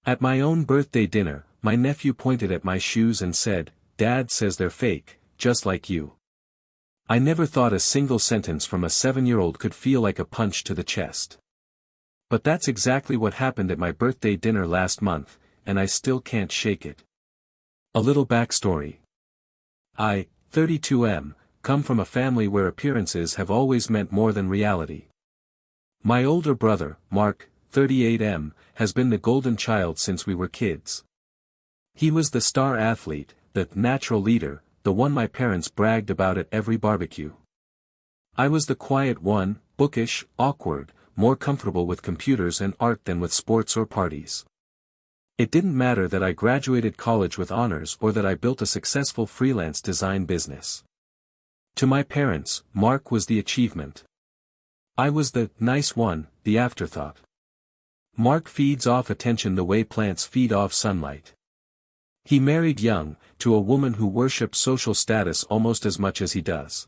At my own birthday dinner, my nephew pointed at my shoes and said, "Dad says they're fake, just like you." I never thought a single sentence from a 7-year-old could feel like a punch to the chest. But that's exactly what happened at my birthday dinner last month, and I still can't shake it. A little backstory. I, 32M, come from a family where appearances have always meant more than reality. My older brother, Mark, 38M, has been the golden child since we were kids. He was the star athlete, the natural leader, the one my parents bragged about at every barbecue. I was the quiet one, bookish, awkward, more comfortable with computers and art than with sports or parties. It didn't matter that I graduated college with honors or that I built a successful freelance design business. To my parents, Mark was the achievement. I was the nice one, the afterthought. Mark feeds off attention the way plants feed off sunlight. He married young, to a woman who worships social status almost as much as he does.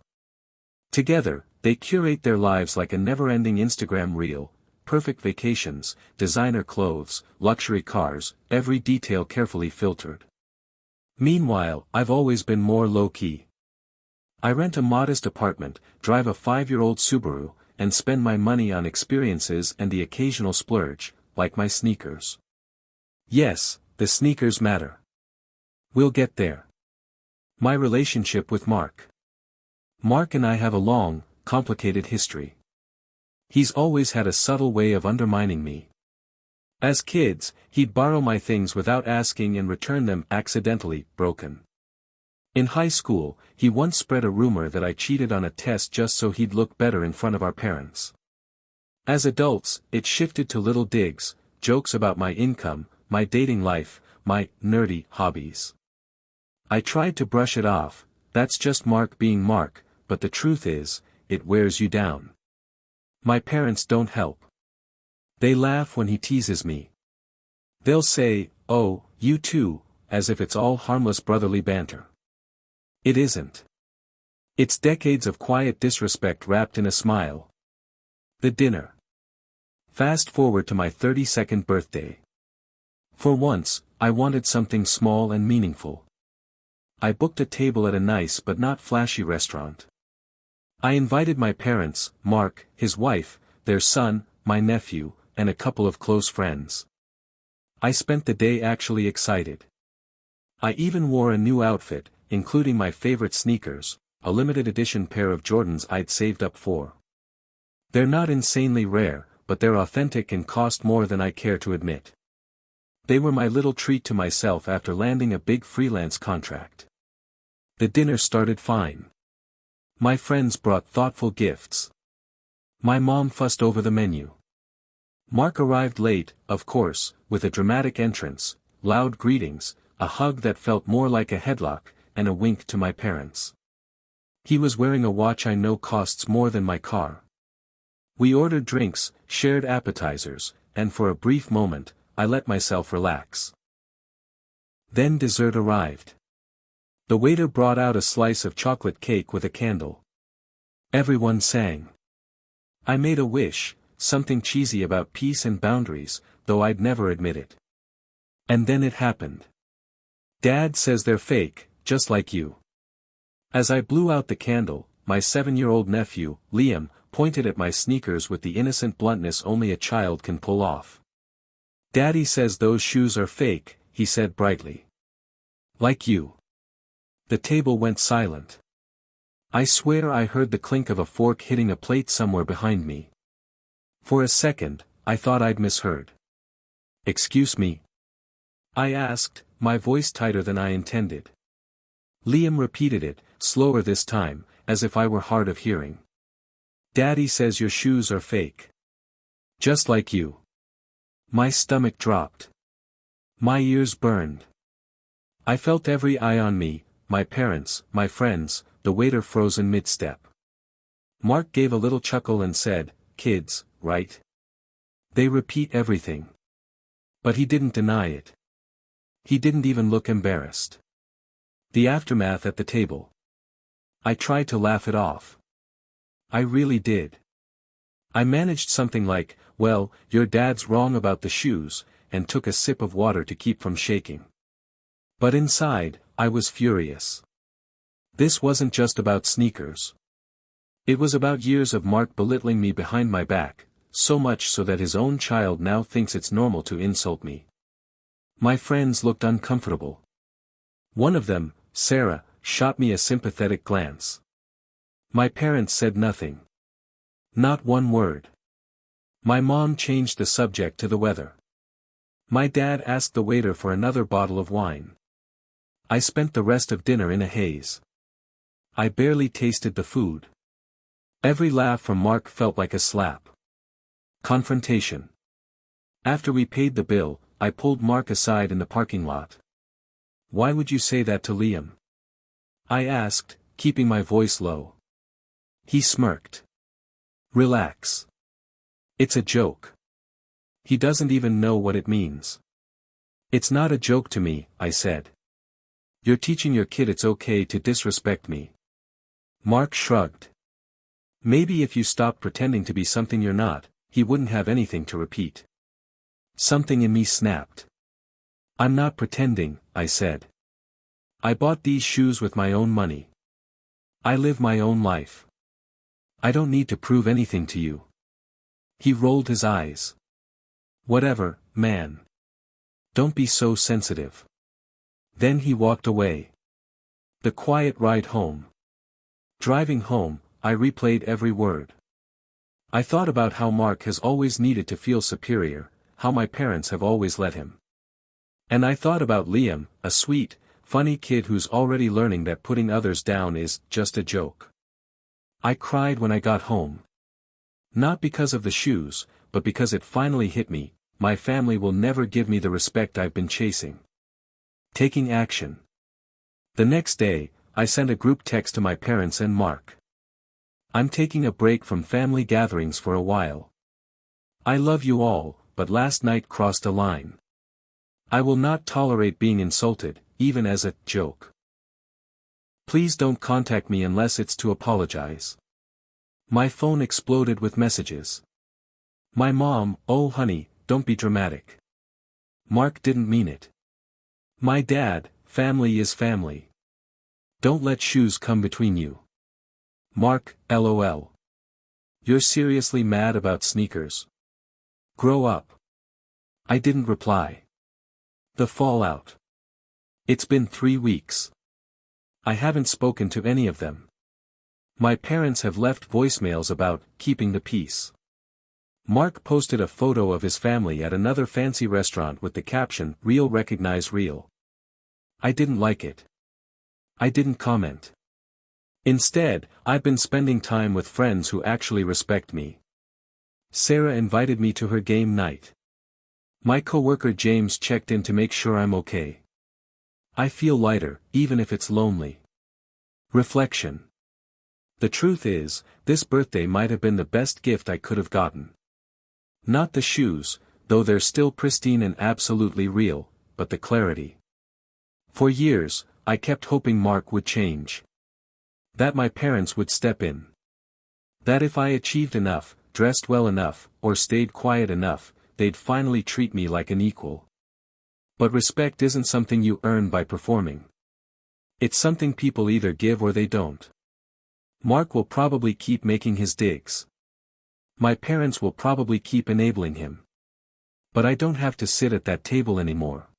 Together, they curate their lives like a never-ending Instagram reel, perfect vacations, designer clothes, luxury cars, every detail carefully filtered. Meanwhile, I've always been more low-key. I rent a modest apartment, drive a 5-year-old Subaru, and spend my money on experiences and the occasional splurge, like my sneakers. Yes, the sneakers matter. We'll get there. My relationship with Mark. Mark and I have a long, complicated history. He's always had a subtle way of undermining me. As kids, he'd borrow my things without asking and return them accidentally broken. In high school, he once spread a rumor that I cheated on a test just so he'd look better in front of our parents. As adults, it shifted to little digs, jokes about my income, my dating life, my nerdy hobbies. I tried to brush it off, that's just Mark being Mark, but the truth is, it wears you down. My parents don't help. They laugh when he teases me. They'll say, "Oh, you too," as if it's all harmless brotherly banter. It isn't. It's decades of quiet disrespect wrapped in a smile. The dinner. Fast forward to my 32nd birthday. For once, I wanted something small and meaningful. I booked a table at a nice but not flashy restaurant. I invited my parents, Mark, his wife, their son, my nephew, and a couple of close friends. I spent the day actually excited. I even wore a new outfit, including my favorite sneakers, a limited edition pair of Jordans I'd saved up for. They're not insanely rare, but they're authentic and cost more than I care to admit. They were my little treat to myself after landing a big freelance contract. The dinner started fine. My friends brought thoughtful gifts. My mom fussed over the menu. Mark arrived late, of course, with a dramatic entrance, loud greetings, a hug that felt more like a headlock, and a wink to my parents. He was wearing a watch I know costs more than my car. We ordered drinks, shared appetizers, and for a brief moment, I let myself relax. Then dessert arrived. The waiter brought out a slice of chocolate cake with a candle. Everyone sang. I made a wish, something cheesy about peace and boundaries, though I'd never admit it. And then it happened. Dad says they're fake, just like you. As I blew out the candle, my 7-year-old nephew, Liam, pointed at my sneakers with the innocent bluntness only a child can pull off. "Daddy says those shoes are fake," he said brightly. "Like you." The table went silent. I swear I heard the clink of a fork hitting a plate somewhere behind me. For a second, I thought I'd misheard. "Excuse me?" I asked, my voice tighter than I intended. Liam repeated it, slower this time, as if I were hard of hearing. "Daddy says your shoes are fake. Just like you." My stomach dropped. My ears burned. I felt every eye on me, my parents, my friends, the waiter frozen mid-step. Mark gave a little chuckle and said, "Kids, right? They repeat everything." But he didn't deny it. He didn't even look embarrassed. The aftermath at the table. I tried to laugh it off. I really did. I managed something like, "Well, your dad's wrong about the shoes," and took a sip of water to keep from shaking. But inside, I was furious. This wasn't just about sneakers. It was about years of Mark belittling me behind my back, so much so that his own child now thinks it's normal to insult me. My friends looked uncomfortable. One of them, Sarah, shot me a sympathetic glance. My parents said nothing. Not one word. My mom changed the subject to the weather. My dad asked the waiter for another bottle of wine. I spent the rest of dinner in a haze. I barely tasted the food. Every laugh from Mark felt like a slap. Confrontation. After we paid the bill, I pulled Mark aside in the parking lot. "Why would you say that to Liam?" I asked, keeping my voice low. He smirked. "Relax. It's a joke. He doesn't even know what it means." "It's not a joke to me," I said. "You're teaching your kid it's okay to disrespect me." Mark shrugged. Maybe if you stopped pretending to be something you're not, he wouldn't have anything to repeat. Something in me snapped. "I'm not pretending," I said. "I bought these shoes with my own money. I live my own life. I don't need to prove anything to you." He rolled his eyes. "Whatever, man. Don't be so sensitive." Then he walked away. The quiet ride home. Driving home, I replayed every word. I thought about how Mark has always needed to feel superior, how my parents have always let him. And I thought about Liam, a sweet, funny kid who's already learning that putting others down is just a joke. I cried when I got home. Not because of the shoes, but because it finally hit me, my family will never give me the respect I've been chasing. Taking action. The next day, I sent a group text to my parents and Mark. "I'm taking a break from family gatherings for a while. I love you all, but last night crossed a line. I will not tolerate being insulted, even as a joke. Please don't contact me unless it's to apologize." My phone exploded with messages. My mom, "Oh honey, don't be dramatic. Mark didn't mean it." My dad, "Family is family. Don't let shoes come between you." Mark, LOL. "You're seriously mad about sneakers? Grow up." I didn't reply. The fallout. It's been 3 weeks. I haven't spoken to any of them. My parents have left voicemails about keeping the peace. Mark posted a photo of his family at another fancy restaurant with the caption, "Real recognize real." I didn't like it. I didn't comment. Instead, I've been spending time with friends who actually respect me. Sarah invited me to her game night. My coworker James checked in to make sure I'm okay. I feel lighter, even if it's lonely. Reflection. The truth is, this birthday might have been the best gift I could have gotten. Not the shoes, though they're still pristine and absolutely real, but the clarity. For years, I kept hoping Mark would change. That my parents would step in. That if I achieved enough, dressed well enough, or stayed quiet enough, they'd finally treat me like an equal. But respect isn't something you earn by performing. It's something people either give or they don't. Mark will probably keep making his digs. My parents will probably keep enabling him. But I don't have to sit at that table anymore.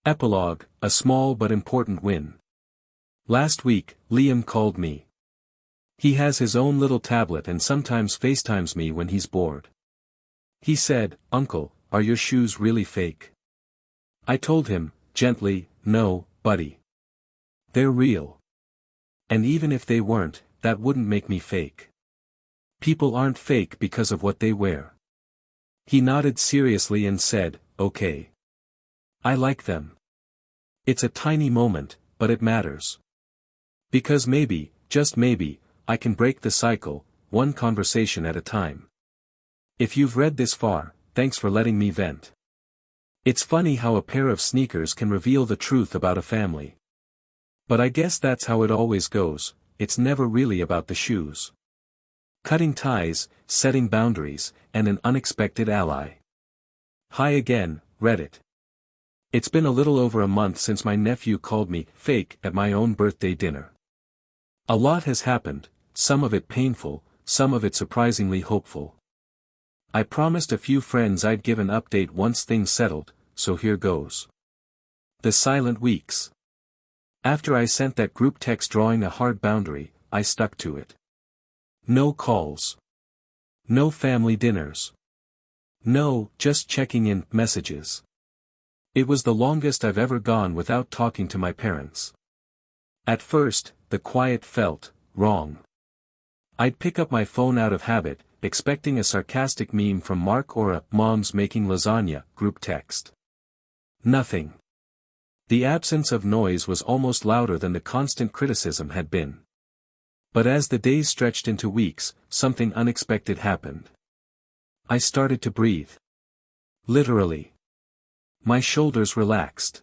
Epilogue, a small but important win. Last week, Liam called me. He has his own little tablet and sometimes FaceTimes me when he's bored. He said, "Uncle, are your shoes really fake?" I told him, gently, "No, buddy. They're real. And even if they weren't, that wouldn't make me fake. People aren't fake because of what they wear." He nodded seriously and said, "Okay. I like them." It's a tiny moment, but it matters. Because maybe, just maybe, I can break the cycle, one conversation at a time. If you've read this far, thanks for letting me vent. It's funny how a pair of sneakers can reveal the truth about a family. But I guess that's how it always goes, it's never really about the shoes. Cutting ties, setting boundaries, and an unexpected ally. Hi again, Reddit. It's been a little over a month since my nephew called me fake at my own birthday dinner. A lot has happened, some of it painful, some of it surprisingly hopeful. I promised a few friends I'd give an update once things settled, so here goes. The silent weeks. After I sent that group text drawing a hard boundary, I stuck to it. No calls. No family dinners. No, just checking in messages. It was the longest I've ever gone without talking to my parents. At first, the quiet felt wrong. I'd pick up my phone out of habit, expecting a sarcastic meme from Mark or a "mom's making lasagna" group text. Nothing. The absence of noise was almost louder than the constant criticism had been. But as the days stretched into weeks, something unexpected happened. I started to breathe. Literally. My shoulders relaxed.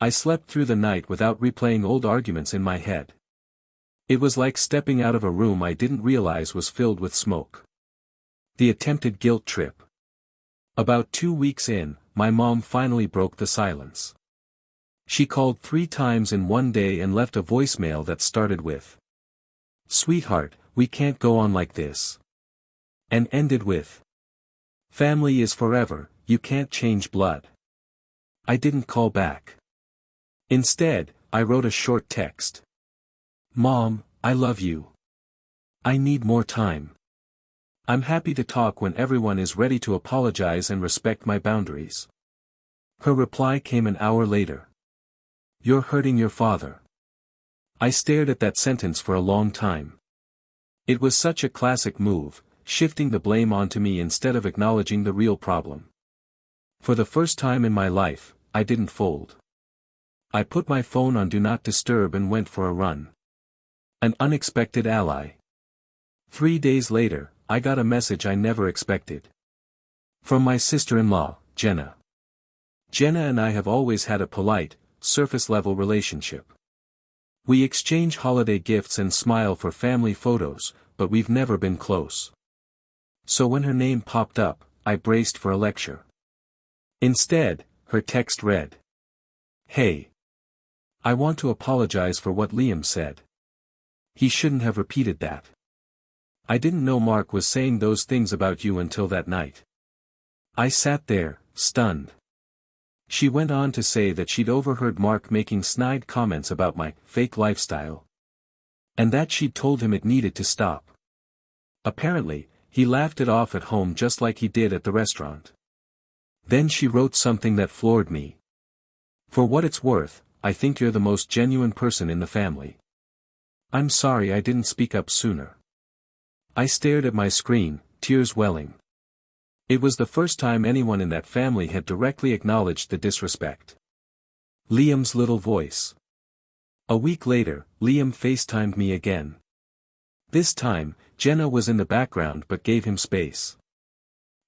I slept through the night without replaying old arguments in my head. It was like stepping out of a room I didn't realize was filled with smoke. The attempted guilt trip. About 2 weeks in, my mom finally broke the silence. She called 3 times in one day and left a voicemail that started with, "Sweetheart, we can't go on like this." And ended with, "Family is forever, you can't change blood." I didn't call back. Instead, I wrote a short text. "Mom, I love you. I need more time. I'm happy to talk when everyone is ready to apologize and respect my boundaries." Her reply came an hour later. "You're hurting your father." I stared at that sentence for a long time. It was such a classic move, shifting the blame onto me instead of acknowledging the real problem. For the first time in my life, I didn't fold. I put my phone on Do Not Disturb and went for a run. An unexpected ally. 3 days later, I got a message I never expected. From my sister-in-law, Jenna. Jenna and I have always had a polite, surface-level relationship. We exchange holiday gifts and smile for family photos, but we've never been close. So when her name popped up, I braced for a lecture. Instead, her text read, "Hey. I want to apologize for what Liam said. He shouldn't have repeated that. I didn't know Mark was saying those things about you until that night." I sat there, stunned. She went on to say that she'd overheard Mark making snide comments about my fake lifestyle. And that she'd told him it needed to stop. Apparently, he laughed it off at home just like he did at the restaurant. Then she wrote something that floored me. "For what it's worth, I think you're the most genuine person in the family. I'm sorry I didn't speak up sooner." I stared at my screen, tears welling. It was the first time anyone in that family had directly acknowledged the disrespect. Liam's little voice. A week later, Liam FaceTimed me again. This time, Jenna was in the background but gave him space.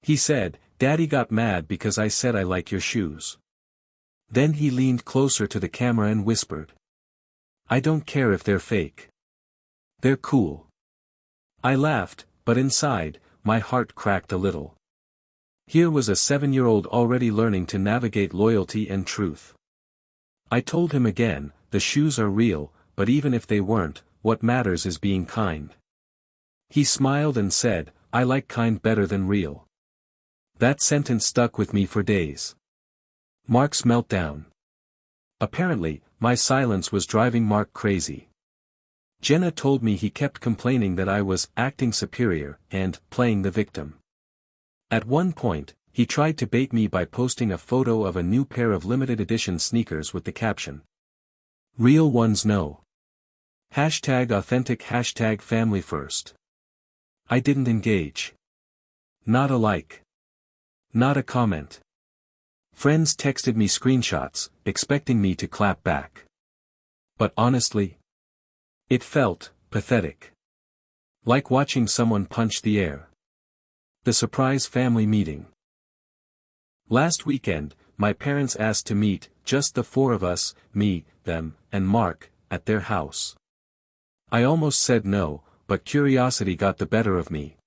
He said, "Daddy got mad because I said I like your shoes." Then he leaned closer to the camera and whispered, "I don't care if they're fake. They're cool." I laughed, but inside, my heart cracked a little. Here was a 7-year-old already learning to navigate loyalty and truth. I told him again, the shoes are real, but even if they weren't, what matters is being kind. He smiled and said, "I like kind better than real." That sentence stuck with me for days. Mark's meltdown. Apparently, my silence was driving Mark crazy. Jenna told me he kept complaining that I was acting superior and playing the victim. At one point, he tried to bait me by posting a photo of a new pair of limited edition sneakers with the caption, "Real ones know. #authentic #family first." I didn't engage. Not a like. Not a comment. Friends texted me screenshots, expecting me to clap back. But honestly, it felt pathetic. Like watching someone punch the air. The surprise family meeting. Last weekend, my parents asked to meet, just the 4 of us, me, them, and Mark, at their house. I almost said no, but curiosity got the better of me.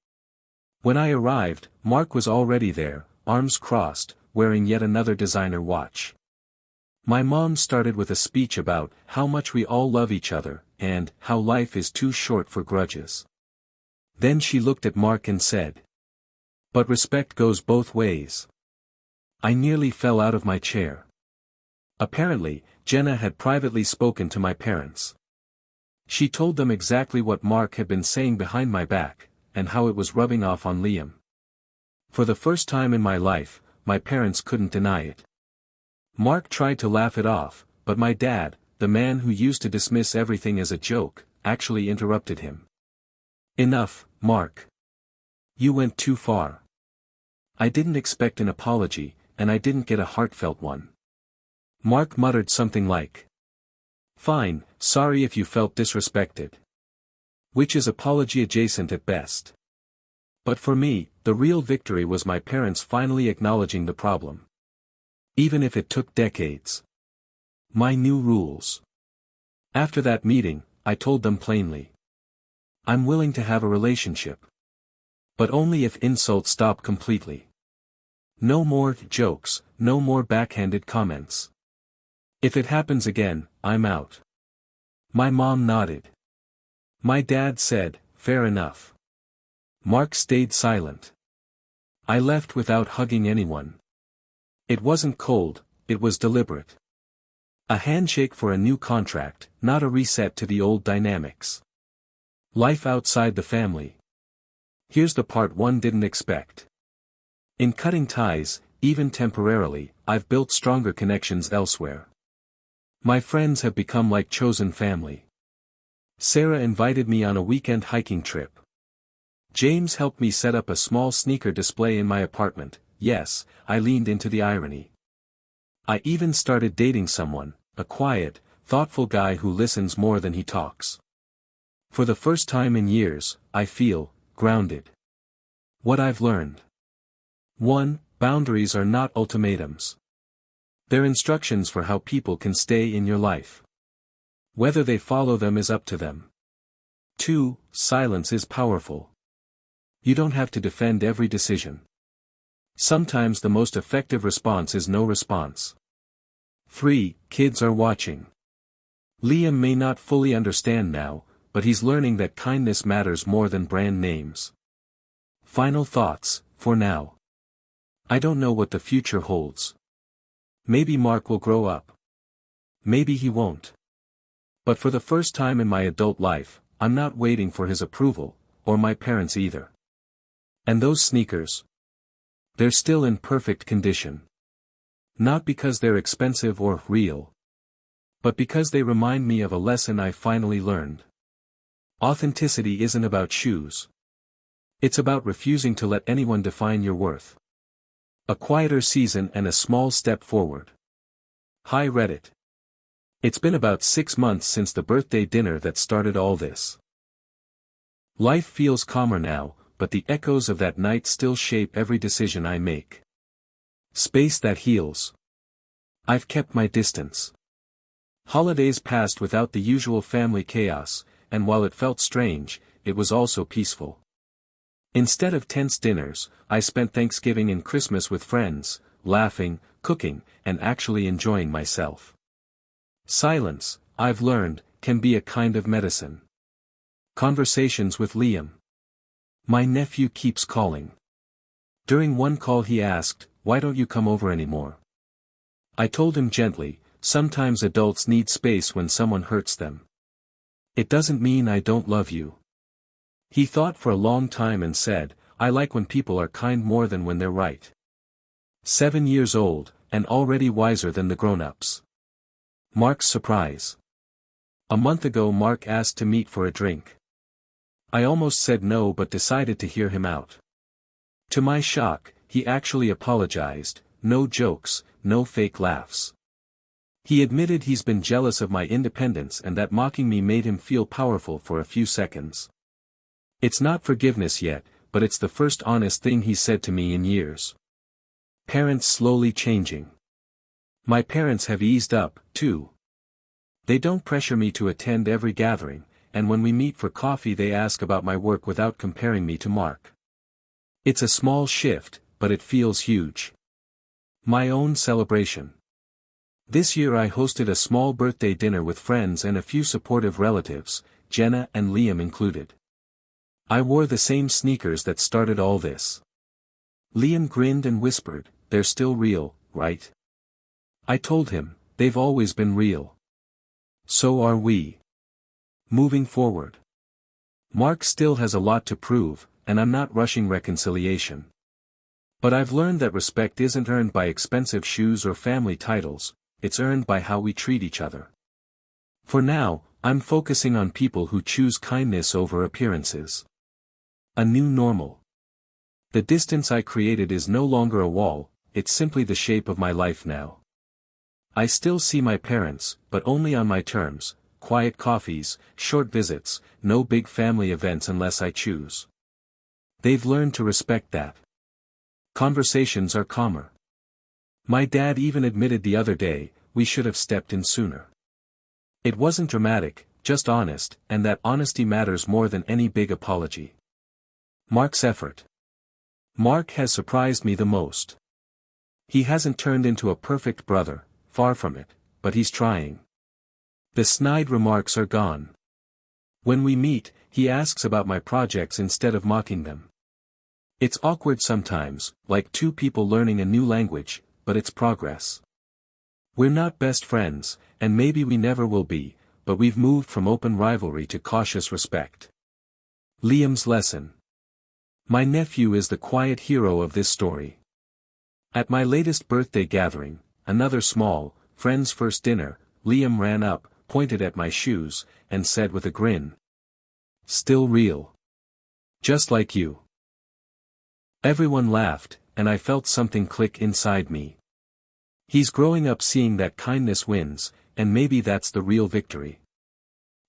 When I arrived, Mark was already there, arms crossed, wearing yet another designer watch. My mom started with a speech about how much we all love each other, and how life is too short for grudges. Then she looked at Mark and said, "But respect goes both ways." I nearly fell out of my chair. Apparently, Jenna had privately spoken to my parents. She told them exactly what Mark had been saying behind my back, and how it was rubbing off on Liam. For the first time in my life, my parents couldn't deny it. Mark tried to laugh it off, but my dad, the man who used to dismiss everything as a joke, actually interrupted him. "Enough, Mark. You went too far." I didn't expect an apology, and I didn't get a heartfelt one. Mark muttered something like, "Fine, sorry if you felt disrespected." Which is apology adjacent at best. But for me, the real victory was my parents finally acknowledging the problem. Even if it took decades. My new rules. After that meeting, I told them plainly. I'm willing to have a relationship. But only if insults stop completely. No more jokes, no more backhanded comments. If it happens again, I'm out. My mom nodded. My dad said, "Fair enough." Mark stayed silent. I left without hugging anyone. It wasn't cold, it was deliberate. A handshake for a new contract, not a reset to the old dynamics. Life outside the family. Here's the part one didn't expect. In cutting ties, even temporarily, I've built stronger connections elsewhere. My friends have become like chosen family. Sarah invited me on a weekend hiking trip. James helped me set up a small sneaker display in my apartment. Yes, I leaned into the irony. I even started dating someone, a quiet, thoughtful guy who listens more than he talks. For the first time in years, I feel grounded. What I've learned. 1. Boundaries are not ultimatums. They're instructions for how people can stay in your life. Whether they follow them is up to them. 2. Silence is powerful. You don't have to defend every decision. Sometimes the most effective response is no response. 3. Kids are watching. Liam may not fully understand now, but he's learning that kindness matters more than brand names. Final thoughts, for now. I don't know what the future holds. Maybe Mark will grow up. Maybe he won't. But for the first time in my adult life, I'm not waiting for his approval, or my parents either. And those sneakers? They're still in perfect condition. Not because they're expensive or real. But because they remind me of a lesson I finally learned. Authenticity isn't about shoes. It's about refusing to let anyone define your worth. A quieter season and a small step forward. Hi Reddit. It's been about 6 months since the birthday dinner that started all this. Life feels calmer now, but the echoes of that night still shape every decision I make. Space that heals. I've kept my distance. Holidays passed without the usual family chaos, and while it felt strange, it was also peaceful. Instead of tense dinners, I spent Thanksgiving and Christmas with friends, laughing, cooking, and actually enjoying myself. Silence, I've learned, can be a kind of medicine. Conversations with Liam. My nephew keeps calling. During one call he asked, "Why don't you come over anymore?" I told him gently, sometimes adults need space when someone hurts them. It doesn't mean I don't love you. He thought for a long time and said, "I like when people are kind more than when they're right." 7 years old, and already wiser than the grown-ups. Mark's surprise. A month ago Mark asked to meet for a drink. I almost said no but decided to hear him out. To my shock, he actually apologized, no jokes, no fake laughs. He admitted he's been jealous of my independence and that mocking me made him feel powerful for a few seconds. It's not forgiveness yet, but it's the first honest thing he's said to me in years. Parents slowly changing. My parents have eased up, too. They don't pressure me to attend every gathering, and when we meet for coffee they ask about my work without comparing me to Mark. It's a small shift, but it feels huge. My own celebration. This year I hosted a small birthday dinner with friends and a few supportive relatives, Jenna and Liam included. I wore the same sneakers that started all this. Liam grinned and whispered, "They're still real, right?" I told him, "They've always been real. So are we." Moving forward. Mark still has a lot to prove, and I'm not rushing reconciliation. But I've learned that respect isn't earned by expensive shoes or family titles, it's earned by how we treat each other. For now, I'm focusing on people who choose kindness over appearances. A new normal. The distance I created is no longer a wall, it's simply the shape of my life now. I still see my parents, but only on my terms, quiet coffees, short visits, no big family events unless I choose. They've learned to respect that. Conversations are calmer. My dad even admitted the other day, we should have stepped in sooner. It wasn't dramatic, just honest, and that honesty matters more than any big apology. Mark's effort. Mark has surprised me the most. He hasn't turned into a perfect brother, far from it, but he's trying. The snide remarks are gone. When we meet, he asks about my projects instead of mocking them. It's awkward sometimes, like two people learning a new language, but it's progress. We're not best friends, and maybe we never will be, but we've moved from open rivalry to cautious respect. Liam's lesson. My nephew is the quiet hero of this story. At my latest birthday gathering, another small, friend's first dinner, Liam ran up, pointed at my shoes, and said with a grin, "Still real. Just like you." Everyone laughed, and I felt something click inside me. He's growing up seeing that kindness wins, and maybe that's the real victory.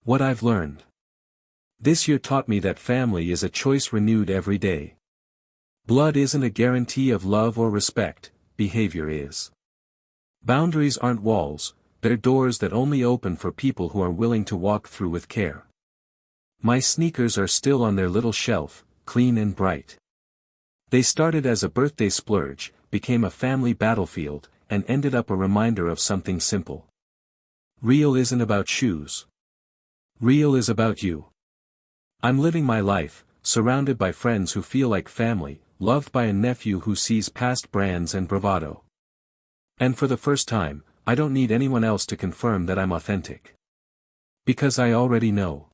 What I've learned. This year taught me that family is a choice renewed every day. Blood isn't a guarantee of love or respect, behavior is. Boundaries aren't walls, they're doors that only open for people who are willing to walk through with care. My sneakers are still on their little shelf, clean and bright. They started as a birthday splurge, became a family battlefield, and ended up a reminder of something simple. Real isn't about shoes. Real is about you. I'm living my life, surrounded by friends who feel like family, loved by a nephew who sees past brands and bravado. And for the first time, I don't need anyone else to confirm that I'm authentic. Because I already know.